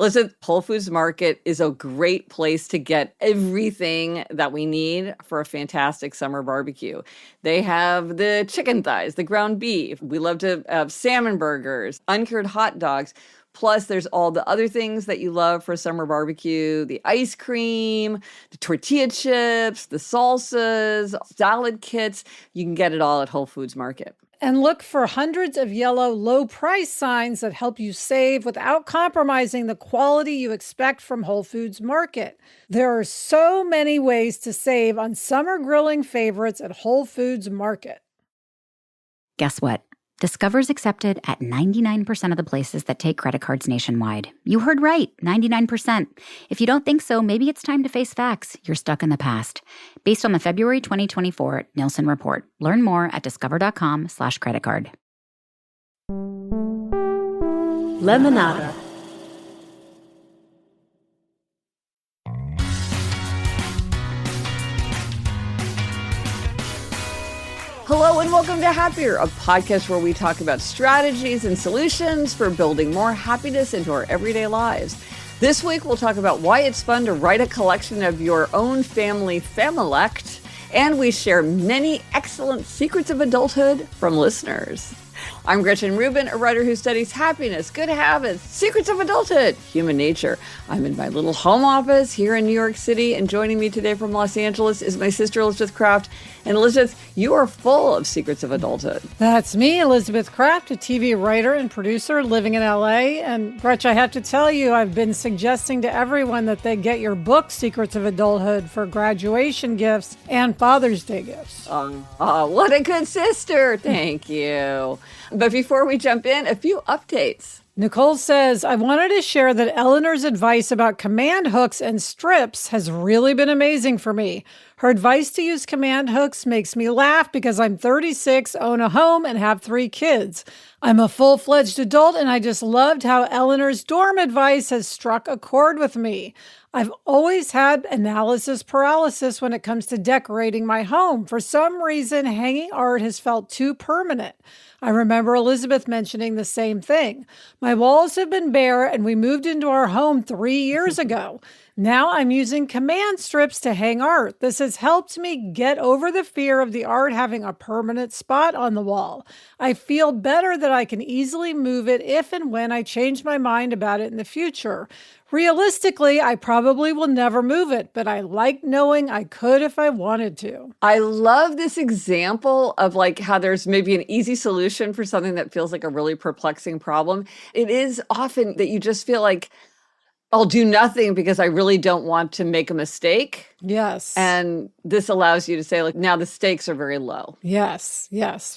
Listen, Whole Foods Market is a great place to get everything that we need for a fantastic summer barbecue. They have the chicken thighs, the ground beef. We love to have salmon burgers, uncured hot dogs. Plus, there's all the other things that you love for a summer barbecue, the ice cream, the tortilla chips, the salsas, salad kits. You can get it all at Whole Foods Market. And look for hundreds of yellow low price signs that help you save without compromising the quality you expect from Whole Foods Market. There are so many ways to save on summer grilling favorites at Whole Foods Market. Guess what? Discover's accepted at 99% of the places that take credit cards nationwide. You heard right, 99%. If you don't think so, maybe it's time to face facts. You're stuck in the past. Based on the February 2024 Nielsen report. Learn more at discover.com/creditcard. Lemonada. Hello and welcome to Happier, a podcast where we talk about strategies and solutions for building more happiness into our everyday lives. This week, we'll talk about why it's fun to write a collection of your own family Familect, and we share many excellent secrets of adulthood from listeners. I'm Gretchen Rubin, a writer who studies happiness, good habits, secrets of adulthood, human nature. I'm in my little home office here in New York City, and joining me today from Los Angeles is my sister Elizabeth Kraft. And Elizabeth, you are full of secrets of adulthood. That's me, Elizabeth Kraft, a TV writer and producer living in LA. And Gretchen, I have to tell you, I've been suggesting to everyone that they get your book, Secrets of Adulthood, for graduation gifts and Father's Day gifts. Oh, what a good sister. Thank you. But before we jump in, a few updates. Nicole says, I wanted to share that Eleanor's advice about command hooks and strips has really been amazing for me. Her advice to use command hooks makes me laugh because I'm 36, own a home, and have 3 kids. I'm a full-fledged adult, and I just loved how Eleanor's dorm advice has struck a chord with me. I've always had analysis paralysis when it comes to decorating my home. For some reason, hanging art has felt too permanent. I remember Elizabeth mentioning the same thing. My walls have been bare, and we moved into our home 3 years ago. Now I'm using command strips to hang art. This has helped me get over the fear of the art having a permanent spot on the wall. I feel better that I can easily move it if and when I change my mind about it in the future. Realistically, I probably will never move it, but I like knowing I could if I wanted to. I love this example of like how there's maybe an easy solution for something that feels like a really perplexing problem. It is often that you just feel like, I'll do nothing because I really don't want to make a mistake. Yes. And this allows you to say, like, now the stakes are very low. Yes,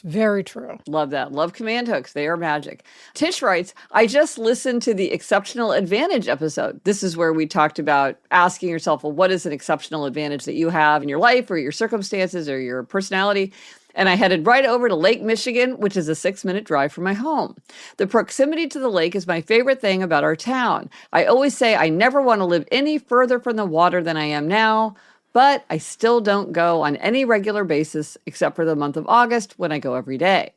very true. Love that. Love command hooks. They are magic. Tish writes, I just listened to the exceptional advantage episode. This is where we talked about asking yourself, well, what is an exceptional advantage that you have in your life or your circumstances or your personality? And I headed right over to Lake Michigan, which is a 6-minute drive from my home. The proximity to the lake is my favorite thing about our town. I always say I never want to live any further from the water than I am now, but I still don't go on any regular basis except for the month of August when I go every day.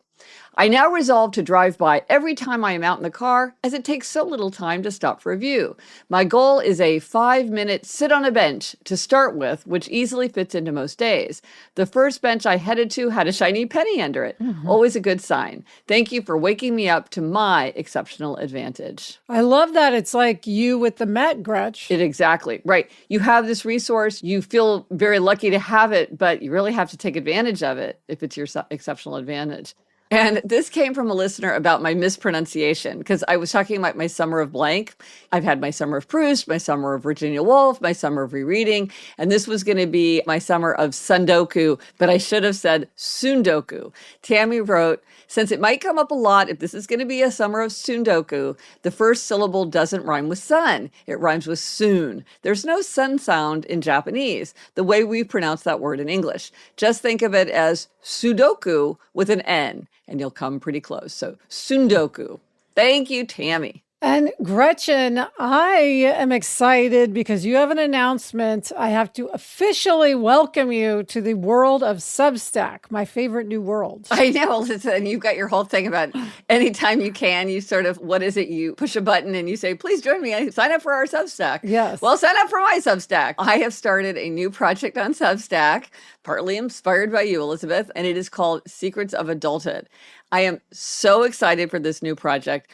I now resolve to drive by every time I am out in the car, as it takes so little time to stop for a view. My goal is a 5-minute sit on a bench to start with, which easily fits into most days. The first bench I headed to had a shiny penny under it. Always a good sign. Thank you for waking me up to my exceptional advantage. I love that. It's like you with the Met, Gretch. Exactly. Right. You have this resource. You feel very lucky to have it, but you really have to take advantage of it if it's your exceptional advantage. And this came from a listener about my mispronunciation, because I was talking about my summer of blank. I've had my summer of Proust, my summer of Virginia Woolf, my summer of rereading, and this was going to be my summer of Sundoku, but I should have said Sundoku. Tammy wrote, since it might come up a lot if this is going to be a summer of Sundoku, the first syllable doesn't rhyme with sun. It rhymes with soon. There's no sun sound in Japanese, the way we pronounce that word in English. Just think of it as Sudoku with an N, and you'll come pretty close. So Sundoku. Thank you, Tammy. And Gretchen, I am excited because you have an announcement. I have to officially welcome you to the world of Substack, my favorite new world. I know, listen, you've got your whole thing about anytime you can, you sort of, what is it? You push a button and you say, please join me. Sign up for our Substack. Yes. Well, sign up for my Substack. I have started a new project on Substack, partly inspired by you, Elizabeth, and it is called Secrets of Adulthood. I am so excited for this new project.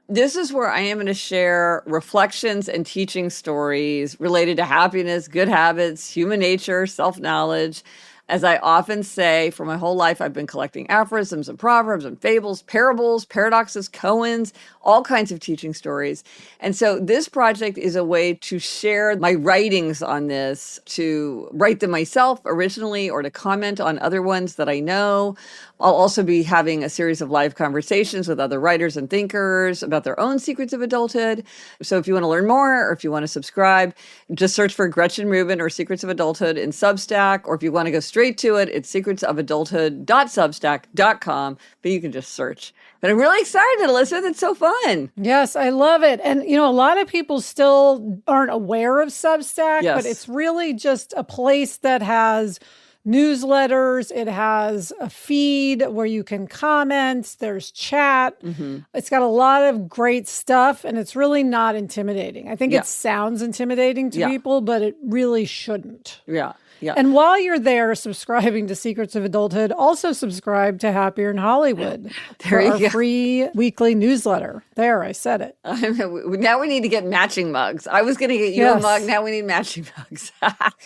This is where I am going to share reflections and teaching stories related to happiness, good habits, human nature, self-knowledge. As I often say, for my whole life, I've been collecting aphorisms and proverbs and fables, parables, paradoxes, koans, all kinds of teaching stories. And so this project is a way to share my writings on this, to write them myself originally or to comment on other ones that I know. I'll also be having a series of live conversations with other writers and thinkers about their own secrets of adulthood. So if you want to learn more or if you want to subscribe, just search for Gretchen Rubin or Secrets of Adulthood in Substack. Or if you want to go straight to it, it's secretsofadulthood.substack.com. But you can just search. But I'm really excited, Elizabeth. It's so fun. Yes, I love it. And, a lot of people still aren't aware of Substack, Yes. but it's really just a place that has newsletters. It has a feed where you can comment. There's chat. Mm-hmm. It's got a lot of great stuff, and it's really not intimidating. I think Yeah. it sounds intimidating to Yeah. people, but it really shouldn't. Yeah. Yeah. And while you're there subscribing to Secrets of Adulthood, also subscribe to Happier in Hollywood for you our go. free weekly newsletter. There, I said it. Now we need to get matching mugs. I was going to get you a Yes. mug. Now we need matching mugs.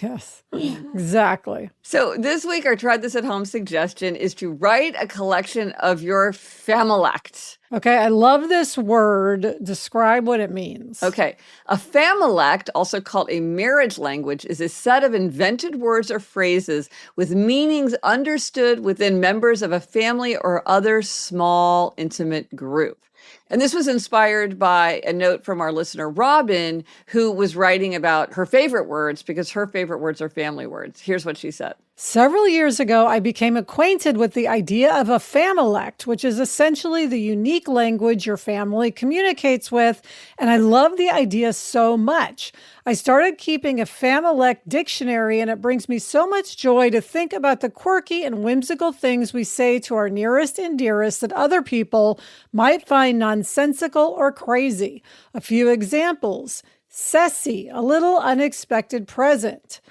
Yes, exactly. So this week, our Try This at Home suggestion is to write a collection of your Familect. Okay, I love this word. Describe what it means. Okay. A Familect, also called a marriage language, is a set of invented words or phrases with meanings understood within members of a family or other small, intimate group. And this was inspired by a note from our listener, Robin, who was writing about her favorite words because her favorite words are family words. Here's what she said. Several years ago, I became acquainted with the idea of a Familect, which is essentially the unique language your family communicates with, and I love the idea so much. I started keeping a Familect dictionary, and it brings me so much joy to think about the quirky and whimsical things we say to our nearest and dearest that other people might find nonsensical or crazy. A few examples. Sassy, a little unexpected present.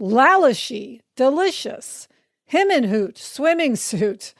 Lalishy, delicious. Him and hoot, swimming suit.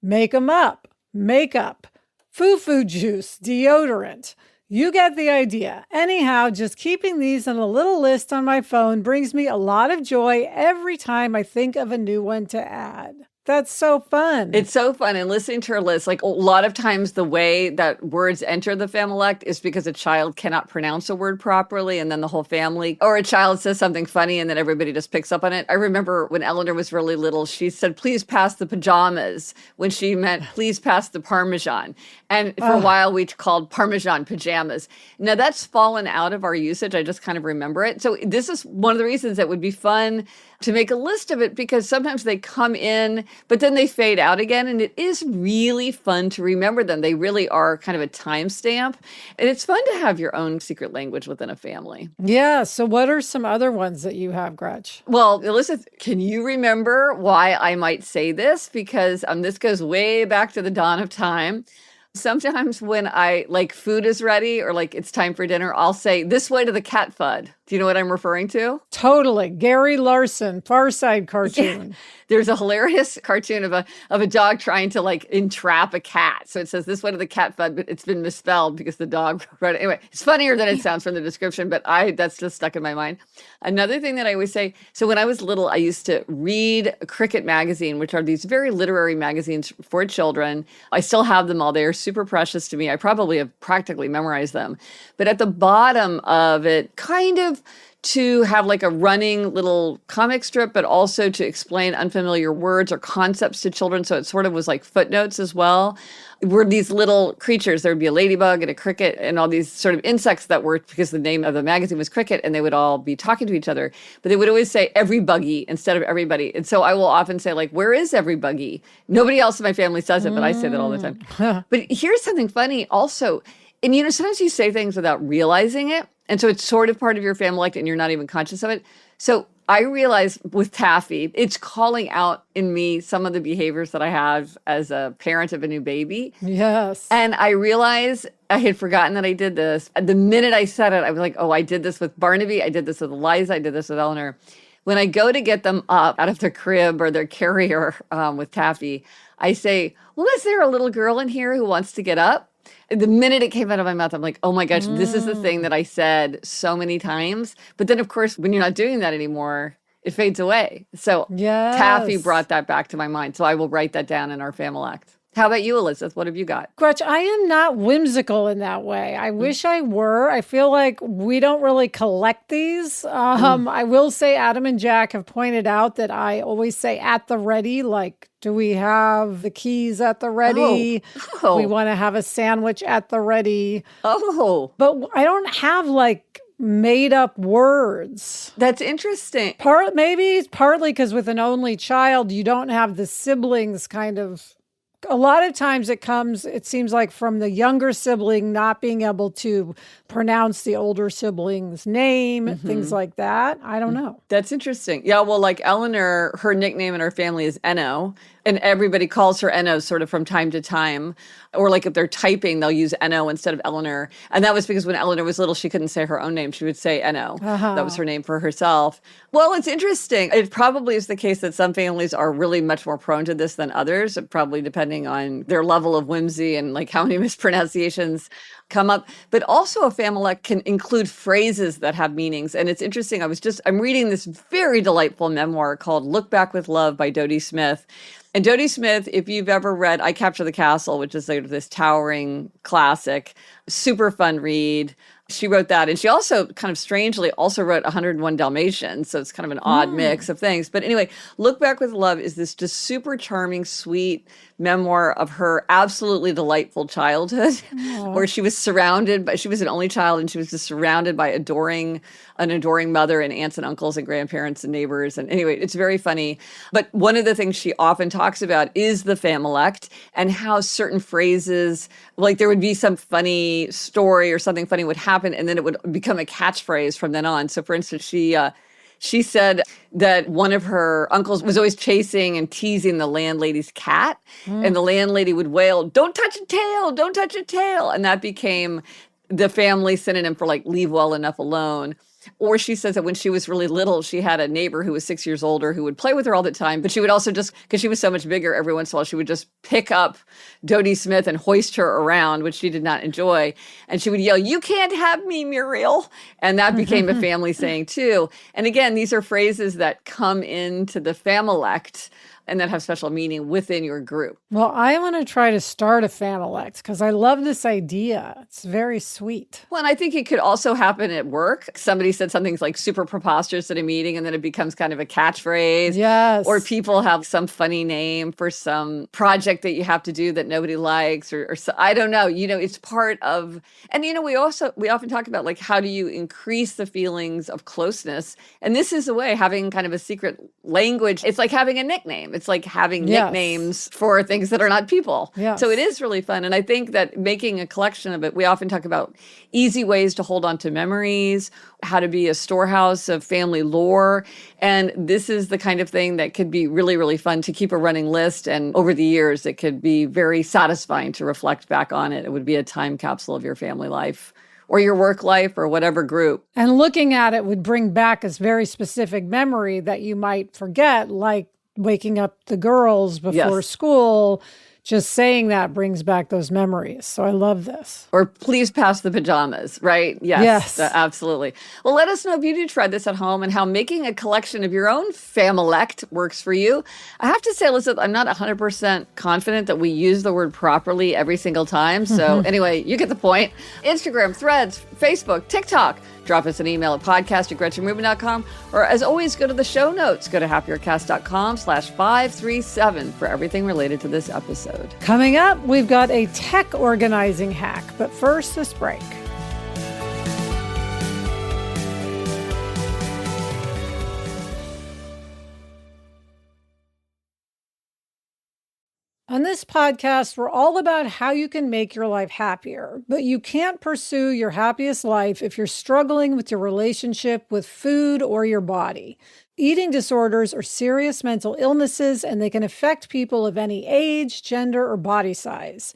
Make 'em up, makeup. Foo-foo juice, deodorant. You get the idea. Anyhow, just keeping these on a little list on my phone brings me a lot of joy every time I think of a new one to add. That's so fun. It's so fun. And listening to her list, like a lot of times the way that words enter the Familect is because a child cannot pronounce a word properly. And then the whole family, or a child says something funny and then everybody just picks up on it. I remember when Eleanor was really little, she said, please pass the pajamas when she meant, please pass the Parmesan. And for a while we called Parmesan pajamas. Now that's fallen out of our usage. I just kind of remember it. So this is one of the reasons that would be fun to make a list of it, because sometimes they come in, but then they fade out again. And it is really fun to remember them. They really are kind of a timestamp. And it's fun to have your own secret language within a family. Yeah. So what are some other ones that you have, Gretch? Well, Elizabeth, can you remember why I might say this? Because this goes way back to the dawn of time. Sometimes when food is ready or it's time for dinner, I'll say, this way to the cat fud. Do you know what I'm referring to? Totally. Gary Larson, Far Side cartoon. Yeah. There's a hilarious cartoon of a dog trying to entrap a cat. So it says this way to the cat fud, but it's been misspelled because the dog wrote it. Anyway, it's funnier than it sounds from the description, but that's just stuck in my mind. Another thing that I always say, so when I was little, I used to read Cricket magazine, which are these very literary magazines for children. I still have them all. They are super precious to me. I probably have practically memorized them. But at the bottom of it, kind of to have a running little comic strip, but also to explain unfamiliar words or concepts to children. So it sort of was like footnotes as well. Were these little creatures. There would be a ladybug and a cricket and all these sort of insects that were, because the name of the magazine was Cricket, and they would all be talking to each other. But they would always say every buggy instead of everybody. And so I will often say, where is every buggy? Nobody else in my family says it, but I say that all the time. But here's something funny also. And, you know, sometimes you say things without realizing it. And so it's sort of part of your Familect and you're not even conscious of it. So I realize with Taffy, it's calling out in me some of the behaviors that I have as a parent of a new baby. Yes. And I realized I had forgotten that I did this. The minute I said it, I was like, oh, I did this with Barnaby. I did this with Eliza. I did this with Eleanor. When I go to get them up out of their crib or their carrier with Taffy, I say, well, is there a little girl in here who wants to get up? The minute it came out of my mouth, I'm like, oh my gosh, this is the thing that I said so many times. But then, of course, when you're not doing that anymore, it fades away. So Yes. Taffy brought that back to my mind. So I will write that down in our Familect. How about you, Elizabeth? What have you got? Gretch, I am not whimsical in that way. I wish I were. I feel like we don't really collect these. I will say Adam and Jack have pointed out that I always say at the ready, like, do we have the keys at the ready? Oh. We want to have a sandwich at the ready. Oh, But I don't have like made up words. that's interesting. Maybe it's partly because with an only child, you don't have the siblings kind of. A lot of times it seems like from the younger sibling not being able to pronounce the older sibling's name, things like that. I don't know. That's interesting. Yeah, well, like Eleanor, her nickname in our family is Enno, and everybody calls her Enno sort of from time to time. Or like if they're typing, they'll use Enno instead of Eleanor. And that was because when Eleanor was little, she couldn't say her own name. She would say Enno. That was her name for herself. Well, it's interesting. It probably is the case that some families are really much more prone to this than others, probably depending on their level of whimsy and like how many mispronunciations come up. But also a Familect can include phrases that have meanings. And it's interesting. I'm reading this very delightful memoir called Look Back with Love by Dodie Smith. And Dodie Smith, if you've ever read I Capture the Castle, which is like this towering classic, super fun read. She wrote that. And she also kind of strangely also wrote 101 Dalmatians. So it's kind of an odd mix of things. But anyway, Look Back with Love is this just super charming, sweet memoir of her absolutely delightful childhood where she was she was an only child and she was just surrounded by an adoring mother and aunts and uncles and grandparents and neighbors. And anyway, it's very funny. But one of the things she often talks about is the Familect and how certain phrases, like there would be some funny story or something funny would happen and then it would become a catchphrase from then on. So for instance, she said that one of her uncles was always chasing and teasing the landlady's cat. And the landlady would wail, "Don't touch a tail, don't touch a tail." And that became the family synonym for like, leave well enough alone. Or she says that when she was really little, she had a neighbor who was 6 years older who would play with her all the time. But she would also just, because she was so much bigger, every once in a while, she would just pick up Dodie Smith and hoist her around, which she did not enjoy. And she would yell, "You can't have me, Muriel." And that became a family saying too. And again, these are phrases that come into the Familect and that have special meaning within your group. Well, I want to try to start a Familect because I love this idea. It's very sweet. Well, and I think it could also happen at work. Somebody said something like super preposterous at a meeting and then it becomes kind of a catchphrase. Yes. Or people have some funny name for some project that you have to do that nobody likes or so, I don't know. You know, it's part of, and you know, we often talk about like, how do you increase the feelings of closeness? And this is a way, having kind of a secret language. It's like having a nickname. It's like having nicknames for things that are not people. Yes. So it is really fun. And I think that making a collection of it, we often talk about easy ways to hold on to memories, how to be a storehouse of family lore. And this is the kind of thing that could be really, really fun to keep a running list. And over the years, it could be very satisfying to reflect back on it. It would be a time capsule of your family life or your work life or whatever group. And looking at it would bring back a very specific memory that you might forget, like waking up the girls before school. Just saying that brings back those memories. So I love this. Or please pass the pajamas, right? Yes. Absolutely. Well, let us know if you do try this at home and how making a collection of your own Familect works for you. I have to say, Elizabeth, I'm not 100% confident that we use the word properly every single time. So anyway, you get the point. Instagram, Threads, Facebook, TikTok. Drop us an email at podcast@GretchenRubin.com. Or as always, go to the show notes. Go to happiercast.com/537 for everything related to this episode. Coming up, we've got a tech organizing hack. But first, this break. On this podcast, we're all about how you can make your life happier, but you can't pursue your happiest life if you're struggling with your relationship with food or your body. Eating disorders are serious mental illnesses, and they can affect people of any age, gender, or body size.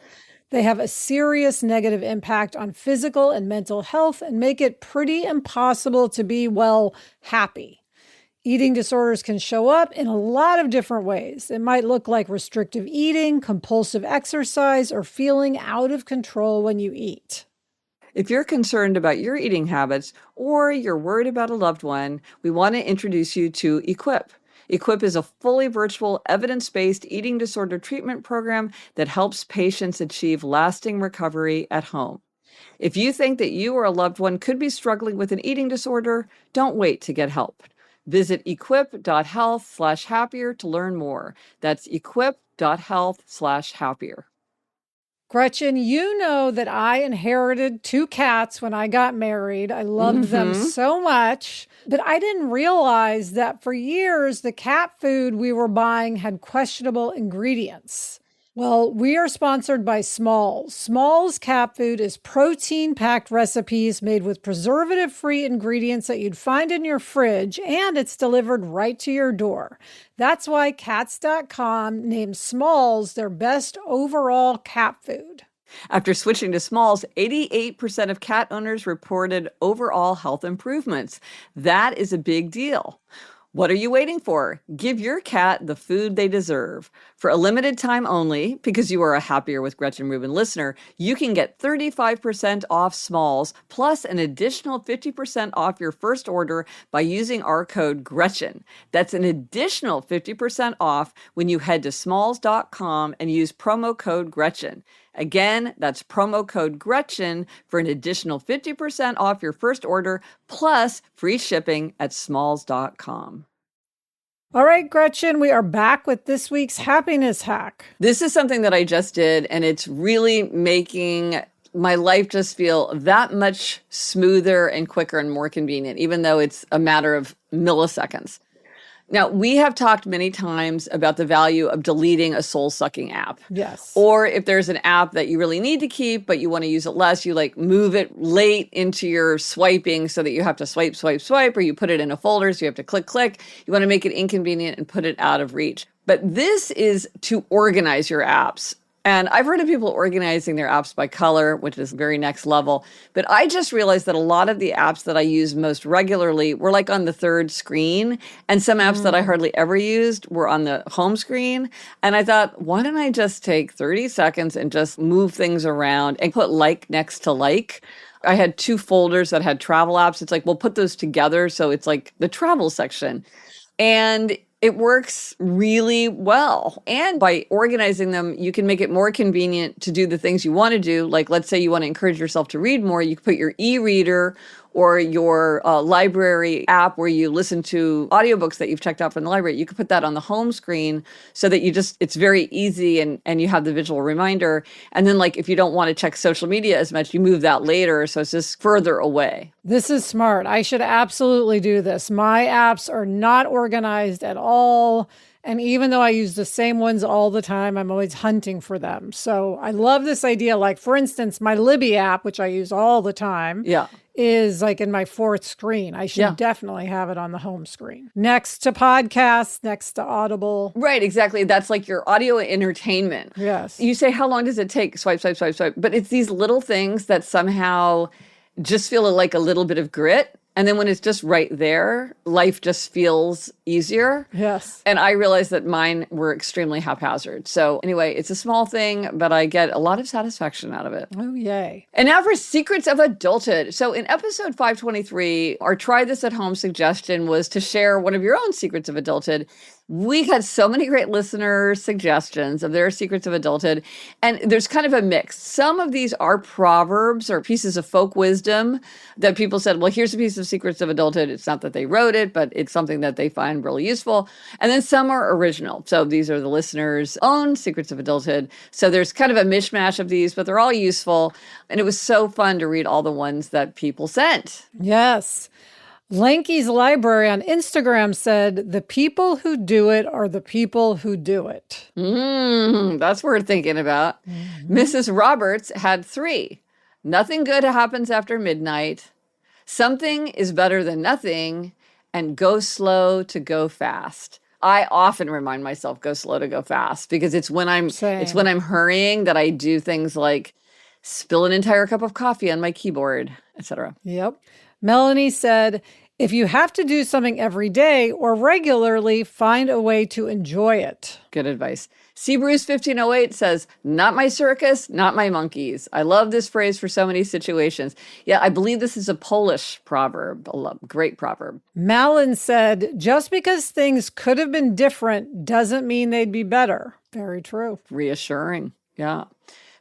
They have a serious negative impact on physical and mental health and make it pretty impossible to be, well, happy. Eating disorders can show up in a lot of different ways. It might look like restrictive eating, compulsive exercise, or feeling out of control when you eat. If you're concerned about your eating habits or you're worried about a loved one, we want to introduce you to Equip. Equip is a fully virtual, evidence-based eating disorder treatment program that helps patients achieve lasting recovery at home. If you think that you or a loved one could be struggling with an eating disorder, don't wait to get help. Visit equip.health/happier to learn more. That's equip.health/happier. Gretchen, you know that I inherited 2 cats when I got married. I loved them so much, but I didn't realize that for years, the cat food we were buying had questionable ingredients. Well, we are sponsored by Smalls. Smalls cat food is protein-packed recipes made with preservative-free ingredients that you'd find in your fridge, and it's delivered right to your door. That's why Cats.com named Smalls their best overall cat food. After switching to Smalls, 88% of cat owners reported overall health improvements. That is a big deal. What are you waiting for? Give your cat the food they deserve. For a limited time only, because you are a Happier with Gretchen Rubin listener, you can get 35% off Smalls plus an additional 50% off your first order by using our code Gretchen. That's an additional 50% off when you head to smalls.com and use promo code Gretchen. Again, that's promo code Gretchen for an additional 50% off your first order, plus free shipping at smalls.com. All right, Gretchen, we are back with this week's happiness hack. This is something that I just did, and it's really making my life just feel that much smoother and quicker and more convenient, even though it's a matter of milliseconds. Now, we have talked many times about the value of deleting a soul-sucking app. Yes. Or if there's an app that you really need to keep, but you want to use it less, you like move it late into your swiping so that you have to swipe, or you put it in a folder so you have to click. You want to make it inconvenient and put it out of reach. But this is to organize your apps. And I've heard of people organizing their apps by color, which is very next level. But I just realized that a lot of the apps that I use most regularly were like on the third screen. And some apps that I hardly ever used were on the home screen. And I thought, why don't I just take 30 seconds and just move things around and put like next to like? I had 2 folders that had travel apps. It's like, we'll put those together. So it's like the travel section. And it works really well. And by organizing them, you can make it more convenient to do the things you want to do. Like, let's say you want to encourage yourself to read more. You can put your e-reader or your library app where you listen to audiobooks that you've checked out from the library. You can put that on the home screen so that it's very easy and you have the visual reminder. And then like, if you don't want to check social media as much, you move that later. So it's just further away. This is smart. I should absolutely do this. My apps are not organized at all. And even though I use the same ones all the time, I'm always hunting for them. So I love this idea. Like, for instance, my Libby app, which I use all the time, is like in my 4th screen. I should definitely have it on the home screen. Next to podcasts, next to Audible. Right, exactly. That's like your audio entertainment. Yes. You say, how long does it take? Swipe. But it's these little things that somehow just feel like a little bit of grit. And then when it's just right there, life just feels easier. Yes. And I realized that mine were extremely haphazard. So anyway, it's a small thing, but I get a lot of satisfaction out of it. Oh, yay. And now for Secrets of Adulthood. So in episode 523, our Try This at Home suggestion was to share one of your own secrets of adulthood. We had so many great listener suggestions of their secrets of adulthood, and there's kind of a mix. Some of these are proverbs or pieces of folk wisdom that people said, well, here's a piece of secrets of adulthood. It's not that they wrote it, but it's something that they find really useful. And then some are original. So these are the listeners' own secrets of adulthood. So there's kind of a mishmash of these, but they're all useful. And it was so fun to read all the ones that people sent. Yes. Lanky's Library on Instagram said, the people who do it are the people who do it. That's worth thinking about. Mrs. Roberts had 3. Nothing good happens after midnight. Something is better than nothing. And go slow to go fast. I often remind myself, go slow to go fast, because it's when I'm hurrying that I do things like spill an entire cup of coffee on my keyboard, etc. Yep. Melanie said, if you have to do something every day or regularly, find a way to enjoy it. Good advice. Bruce 1508 says, not my circus, not my monkeys. I love this phrase for so many situations. Yeah, I believe this is a Polish proverb, great proverb. Malin said, just because things could have been different doesn't mean they'd be better. Very true. Reassuring. Yeah.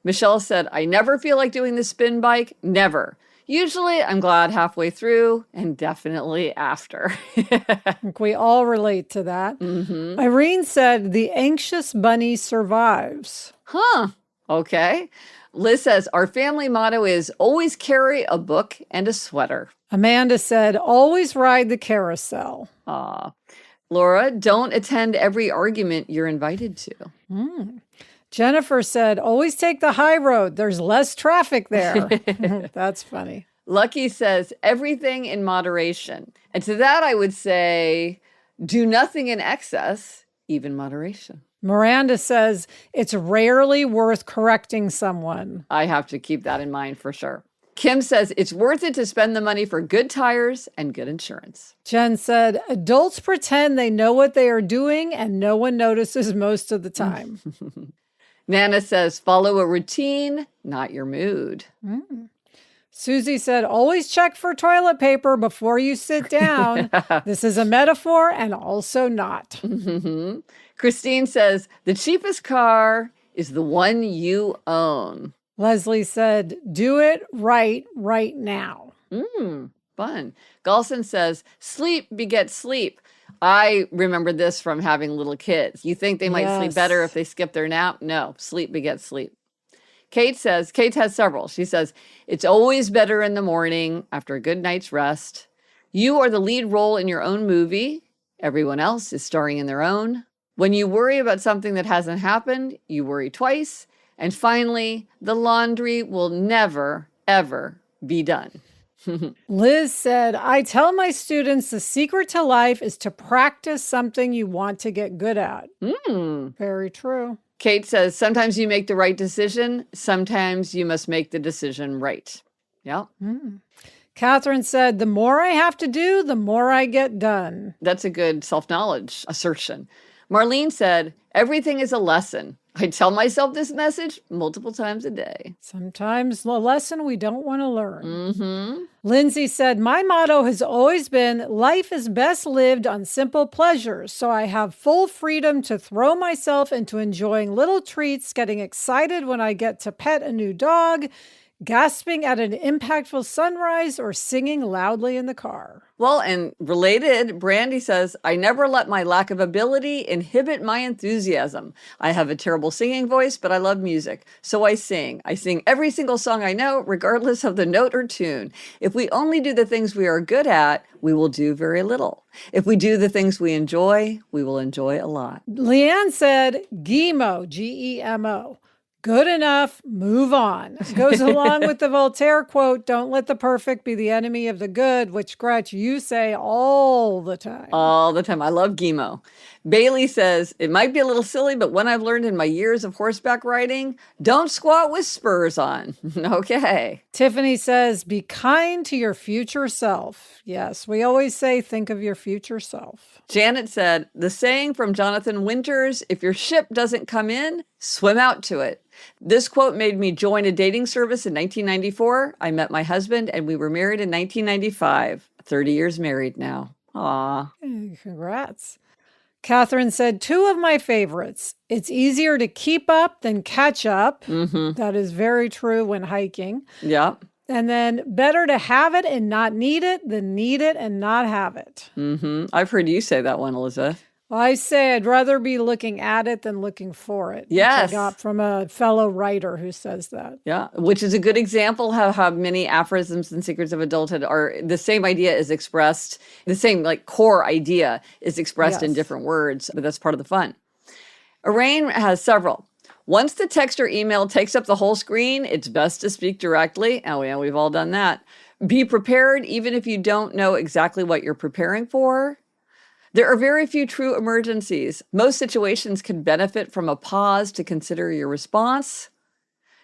Michelle said, I never feel like doing the spin bike. Never. Usually I'm glad halfway through and definitely after. I think we all relate to that. Irene said, the anxious bunny survives. Okay. Liz says, our family motto is always carry a book and a sweater. Amanda said, always ride the carousel. Laura, don't attend every argument you're invited to. Jennifer said, always take the high road. There's less traffic there. That's funny. Lucky says, everything in moderation. And to that, I would say, do nothing in excess, even moderation. Miranda says, it's rarely worth correcting someone. I have to keep that in mind for sure. Kim says, it's worth it to spend the money for good tires and good insurance. Jen said, adults pretend they know what they are doing and no one notices most of the time. Nana says, follow a routine, not your mood. Susie said, always check for toilet paper before you sit down. This is a metaphor and also not. Christine says, the cheapest car is the one you own. Leslie said, do it right now. Fun. Galson says, sleep begets sleep. I remember this from having little kids. You think they might sleep better if they skip their nap? No, sleep begets sleep. Kate has several. She says, it's always better in the morning after a good night's rest. You are the lead role in your own movie. Everyone else is starring in their own. When you worry about something that hasn't happened, you worry twice. And finally, the laundry will never, ever be done. Liz said, I tell my students the secret to life is to practice something you want to get good at. Very true. Kate says, sometimes you make the right decision. Sometimes you must make the decision right. Yeah. Catherine said, the more I have to do, the more I get done. That's a good self-knowledge assertion. Marlene said, everything is a lesson. I tell myself this message multiple times a day. Sometimes a lesson we don't want to learn. Lindsay said, my motto has always been, life is best lived on simple pleasures. So I have full freedom to throw myself into enjoying little treats, getting excited when I get to pet a new dog, gasping at an impactful sunrise, or singing loudly in the car. Well, and related, Brandy says, I never let my lack of ability inhibit my enthusiasm. I have a terrible singing voice, but I love music. So I sing. I sing every single song I know, regardless of the note or tune. If we only do the things we are good at, we will do very little. If we do the things we enjoy, we will enjoy a lot. Leanne said, GEMO, G-E-M-O. Good enough, move on. Goes along with the Voltaire quote, don't let the perfect be the enemy of the good, which, Gretch, you say all the time. All the time. I love Gemo. Bailey says, it might be a little silly, but one I've learned in my years of horseback riding, don't squat with spurs on. Okay. Tiffany says, be kind to your future self. Yes, we always say, think of your future self. Janet said, the saying from Jonathan Winters, if your ship doesn't come in, swim out to it. This quote made me join a dating service in 1994. I met my husband and we were married in 1995. 30 years married now. Aw. Congrats. Catherine said, two of my favorites. It's easier to keep up than catch up. That is very true when hiking. Yeah. And then better to have it and not need it than need it and not have it. I've heard you say that one, Elizabeth. Well, I say I'd rather be looking at it than looking for it. Yes. Which I got from a fellow writer who says that. Yeah, which is a good example how many aphorisms and secrets of adulthood are the same idea is expressed, the same like core idea is expressed in Yes. different words, but that's part of the fun. Elaine has several. Once the text or email takes up the whole screen, it's best to speak directly. Oh, yeah, we've all done that. Be prepared even if you don't know exactly what you're preparing for. There are very few true emergencies. Most situations can benefit from a pause to consider your response.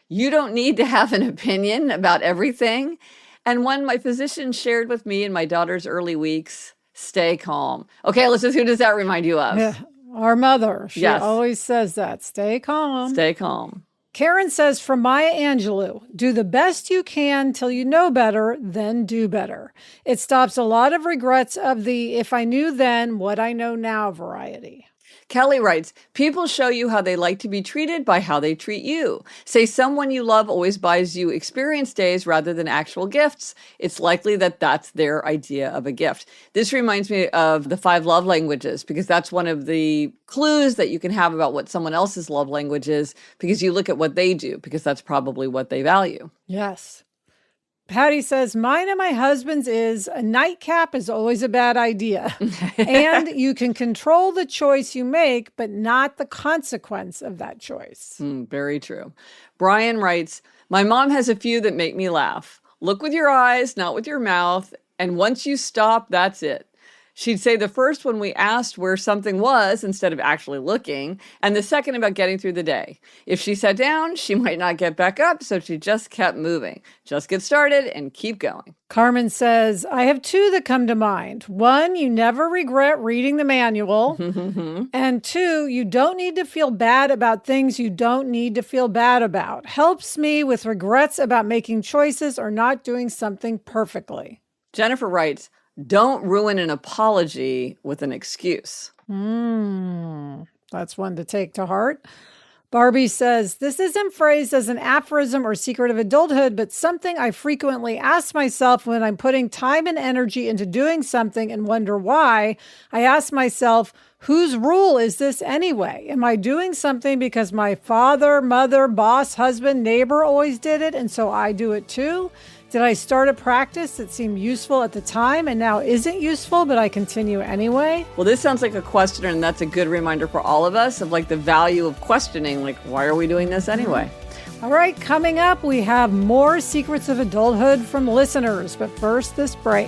You don't need to have an opinion about everything. And one my physician shared with me in my daughter's early weeks, stay calm. Okay, Alyssa, who does that remind you of? Yeah, our mother. She Yes. always says that. Stay calm. Stay calm. Karen says, from Maya Angelou, do the best you can till you know better, then do better. It stops a lot of regrets of the if I knew then what I know now variety. Kelly writes, people show you how they like to be treated by how they treat you. Say someone you love always buys you experience days rather than actual gifts. It's likely that that's their idea of a gift. This reminds me of the 5 love languages, because that's one of the clues that you can have about what someone else's love language is, because you look at what they do, because that's probably what they value. Yes. Patty says, mine and my husband's is a nightcap is always a bad idea. And you can control the choice you make, but not the consequence of that choice. Very true. Brian writes, my mom has a few that make me laugh. Look with your eyes, not with your mouth. And once you stop, that's it. She'd say the first when we asked where something was instead of actually looking, and the second about getting through the day. If she sat down, she might not get back up, so she just kept moving. Just get started and keep going. Carmen says, I have 2 that come to mind. 1, you never regret reading the manual. And 2, you don't need to feel bad about things you don't need to feel bad about. Helps me with regrets about making choices or not doing something perfectly. Jennifer writes, don't ruin an apology with an excuse. That's one to take to heart. Barbie says, this isn't phrased as an aphorism or secret of adulthood, but something I frequently ask myself when I'm putting time and energy into doing something and wonder why. I ask myself, whose rule is this anyway? Am I doing something because my father, mother, boss, husband, neighbor always did it, and so I do it too? Did I start a practice that seemed useful at the time and now isn't useful, but I continue anyway? Well, this sounds like a question, and that's a good reminder for all of us of like the value of questioning, like, why are we doing this anyway? All right, coming up, we have more secrets of adulthood from listeners, but first, this break.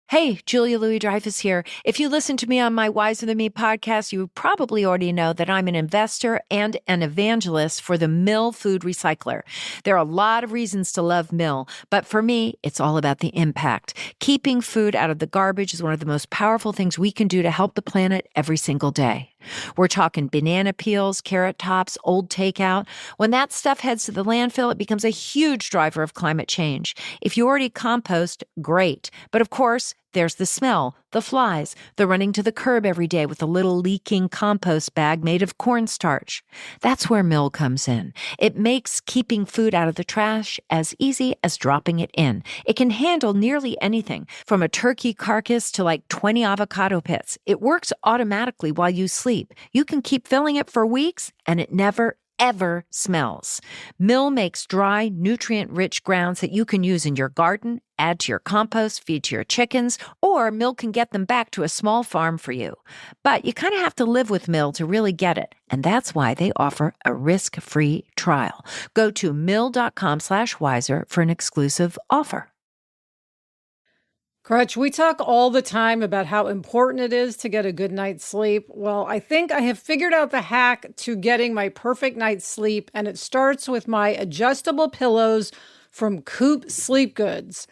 Hey, Julia Louis-Dreyfus here. If you listen to me on my Wiser Than Me podcast, you probably already know that I'm an investor and an evangelist for the Mill Food Recycler. There are a lot of reasons to love Mill, but for me, it's all about the impact. Keeping food out of the garbage is one of the most powerful things we can do to help the planet every single day. We're talking banana peels, carrot tops, old takeout. When that stuff heads to the landfill, it becomes a huge driver of climate change. If you already compost, great. But of course, there's the smell, the flies, the running to the curb every day with a little leaking compost bag made of cornstarch. That's where Mill comes in. It makes keeping food out of the trash as easy as dropping it in. It can handle nearly anything, from a turkey carcass to like 20 avocado pits. It works automatically while you sleep. You can keep filling it for weeks, and it never, ever smells. Mill makes dry, nutrient-rich grounds that you can use in your garden, add to your compost, feed to your chickens, or Mill can get them back to a small farm for you. But you kind of have to live with Mill to really get it, and that's why they offer a risk-free trial. Go to mill.com/wiser for an exclusive offer. Crutch, we talk all the time about how important it is to get a good night's sleep. Well, I think I have figured out the hack to getting my perfect night's sleep, and it starts with my adjustable pillows from Coop Sleep Goods.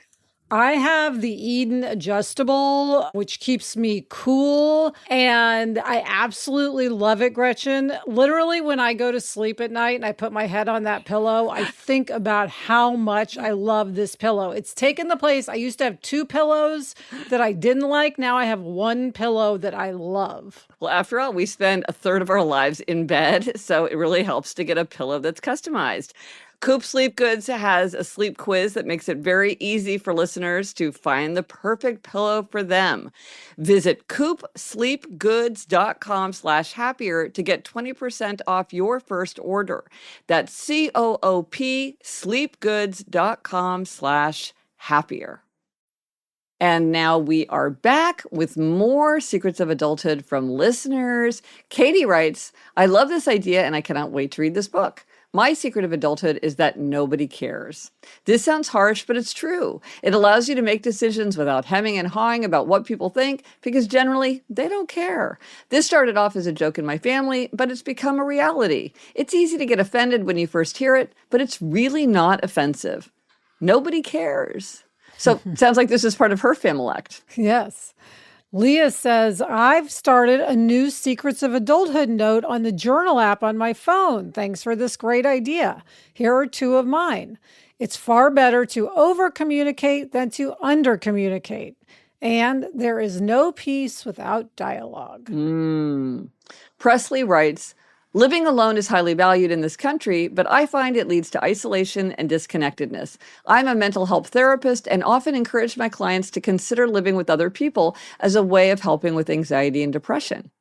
I have the Eden adjustable, which keeps me cool, and I absolutely love it, Gretchen. Literally, when I go to sleep at night and I put my head on that pillow, I think about how much I love this pillow. It's taken the place. I used to have 2 pillows that I didn't like. Now I have 1 pillow that I love. Well, after all, we spend a third of our lives in bed, so it really helps to get a pillow that's customized. Coop Sleep Goods has a sleep quiz that makes it very easy for listeners to find the perfect pillow for them. Visit coopsleepgoods.com/happier to get 20% off your first order. That's COOP sleepgoods.com/happier. And now we are back with more Secrets of Adulthood from listeners. Katie writes, I love this idea and I cannot wait to read this book. My secret of adulthood is that nobody cares. This sounds harsh, but it's true. It allows you to make decisions without hemming and hawing about what people think because generally they don't care. This started off as a joke in my family, but it's become a reality. It's easy to get offended when you first hear it, but it's really not offensive. Nobody cares. So it sounds like this is part of her Familect. Yes. Leah says, I've started a new Secrets of Adulthood note on the journal app on my phone. Thanks for this great idea. Here are 2 of mine. It's far better to over-communicate than to under-communicate. And there is no peace without dialogue. Presley writes, living alone is highly valued in this country, but I find it leads to isolation and disconnectedness. I'm a mental health therapist and often encourage my clients to consider living with other people as a way of helping with anxiety and depression.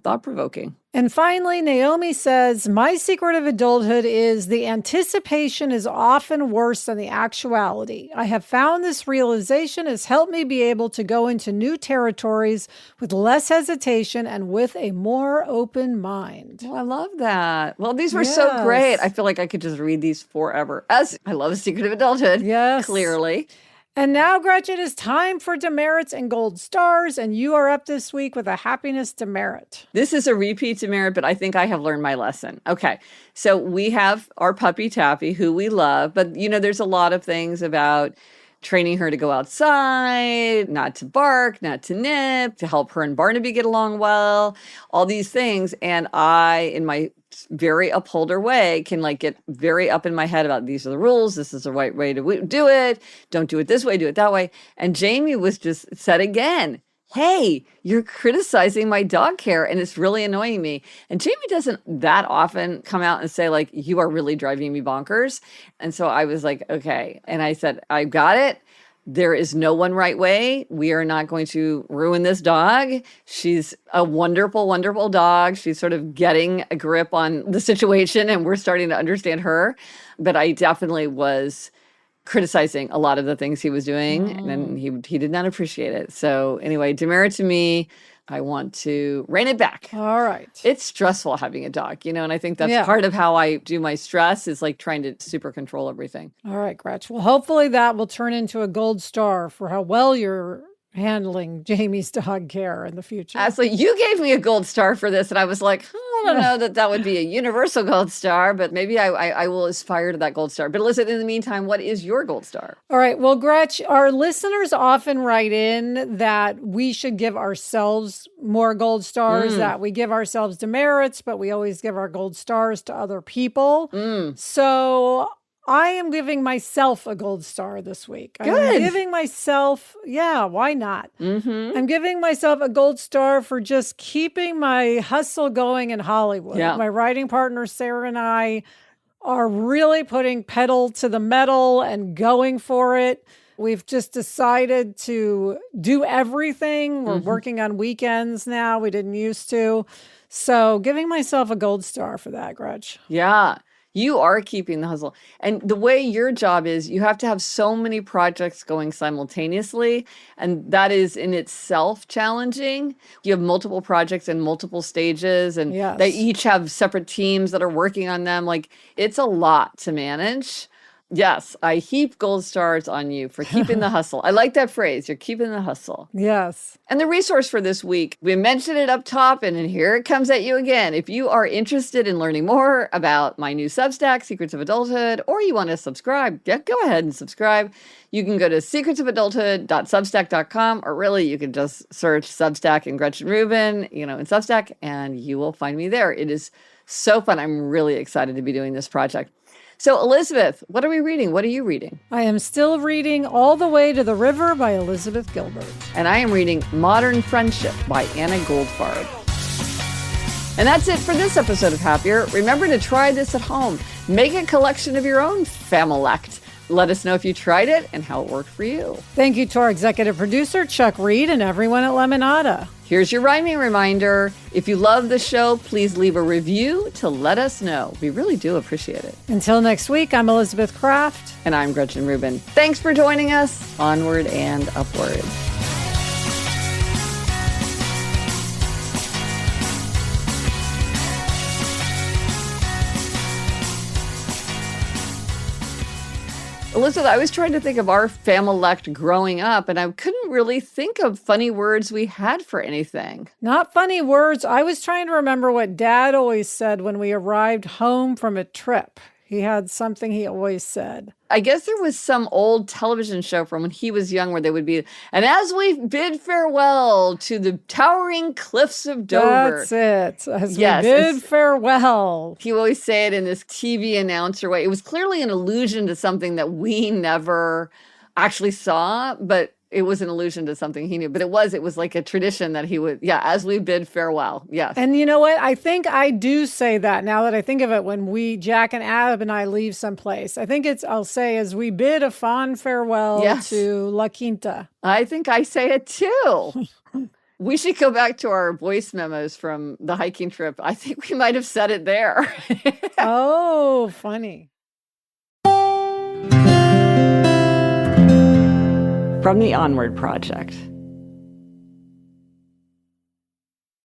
Thought-provoking. And finally, Naomi says, my secret of adulthood is the anticipation is often worse than the actuality. I have found this realization has helped me be able to go into new territories with less hesitation and with a more open mind. Oh, I love that. Well, these were so great. I feel like I could just read these forever. As I love The Secret of Adulthood. Yes. Clearly. And now, Gretchen, it's time for demerits and gold stars, and you are up this week with a happiness demerit. This is a repeat demerit, but I think I have learned my lesson. Okay, so we have our puppy Taffy, who we love, but there's a lot of things about training her to go outside, not to bark, not to nip, to help her and Barnaby get along well, all these things. And I, in my very upholder way, can get very up in my head about these are the rules. This is the right way to do it. Don't do it this way, do it that way. And Jamie was just said again, hey, you're criticizing my dog care and it's really annoying me. And Jamie doesn't that often come out and say you are really driving me bonkers. And so I was like, okay. And I said, I got it. There is no one right way. We are not going to ruin this dog. She's a wonderful, wonderful dog. She's sort of getting a grip on the situation and we're starting to understand her. But I definitely was criticizing a lot of the things he was doing and he did not appreciate it. So anyway, demerit to me, I want to rein it back. All right. It's stressful having a dog, and I think that's part of how I do my stress is trying to super control everything. All right, Gretch. Well, hopefully that will turn into a gold star for how well you're handling Jamie's dog care in the future. Absolutely. You gave me a gold star for this, and I was like, I don't know that would be a universal gold star, but maybe I will aspire to that gold star. But listen, in the meantime, what is your gold star? All right. Well, Gretch, our listeners often write in that we should give ourselves more gold stars, that we give ourselves demerits, but we always give our gold stars to other people. So I am giving myself a gold star this week. Good. I'm giving myself, why not? I'm giving myself a gold star for just keeping my hustle going in Hollywood. Yeah. My writing partner, Sarah, and I are really putting pedal to the metal and going for it. We've just decided to do everything. We're working on weekends now. We didn't used to. So giving myself a gold star for that, Gretch. Yeah. You are keeping the hustle. And the way your job is, you have to have so many projects going simultaneously. And that is in itself challenging. You have multiple projects in multiple stages, and they each have separate teams that are working on them. It's a lot to manage. Yes, I heap gold stars on you for keeping the hustle. I like that phrase. You're keeping the hustle. Yes. And the resource for this week, we mentioned it up top, and then here it comes at you again. If you are interested in learning more about my new Substack, Secrets of Adulthood, or you want to subscribe, go ahead and subscribe. You can go to secretsofadulthood.substack.com, or really you can just search Substack and Gretchen Rubin, in Substack, and you will find me there. It is so fun. I'm really excited to be doing this project. So, Elizabeth, what are we reading? What are you reading? I am still reading All the Way to the River by Elizabeth Gilbert. And I am reading Modern Friendship by Anna Goldfarb. And that's it for this episode of Happier. Remember to try this at home. Make a collection of your own Familect. Let us know if you tried it and how it worked for you. Thank you to our executive producer, Chuck Reed, and everyone at Lemonada. Here's your rhyming reminder. If you love the show, please leave a review to let us know. We really do appreciate it. Until next week, I'm Elizabeth Kraft. And I'm Gretchen Rubin. Thanks for joining us. Onward and upward. Elizabeth, I was trying to think of our Familect growing up, and I couldn't really think of funny words we had for anything. Not funny words. I was trying to remember what Dad always said when we arrived home from a trip. He had something he always said. I guess there was some old television show from when he was young where they would be, and as we bid farewell to the towering cliffs of Dover. That's it. As we bid farewell. He would always say it in this TV announcer way. It was clearly an allusion to something that we never actually saw, but it was an allusion to something he knew. But it was like a tradition that he would, as we bid farewell. Yes. And you know what? I think I do say that now that I think of it when Jack and Ab and I leave someplace. I think I'll say as we bid a fond farewell to La Quinta. I think I say it too. We should go back to our voice memos from the hiking trip. I think we might have said it there. Oh, funny. From the Onward Project.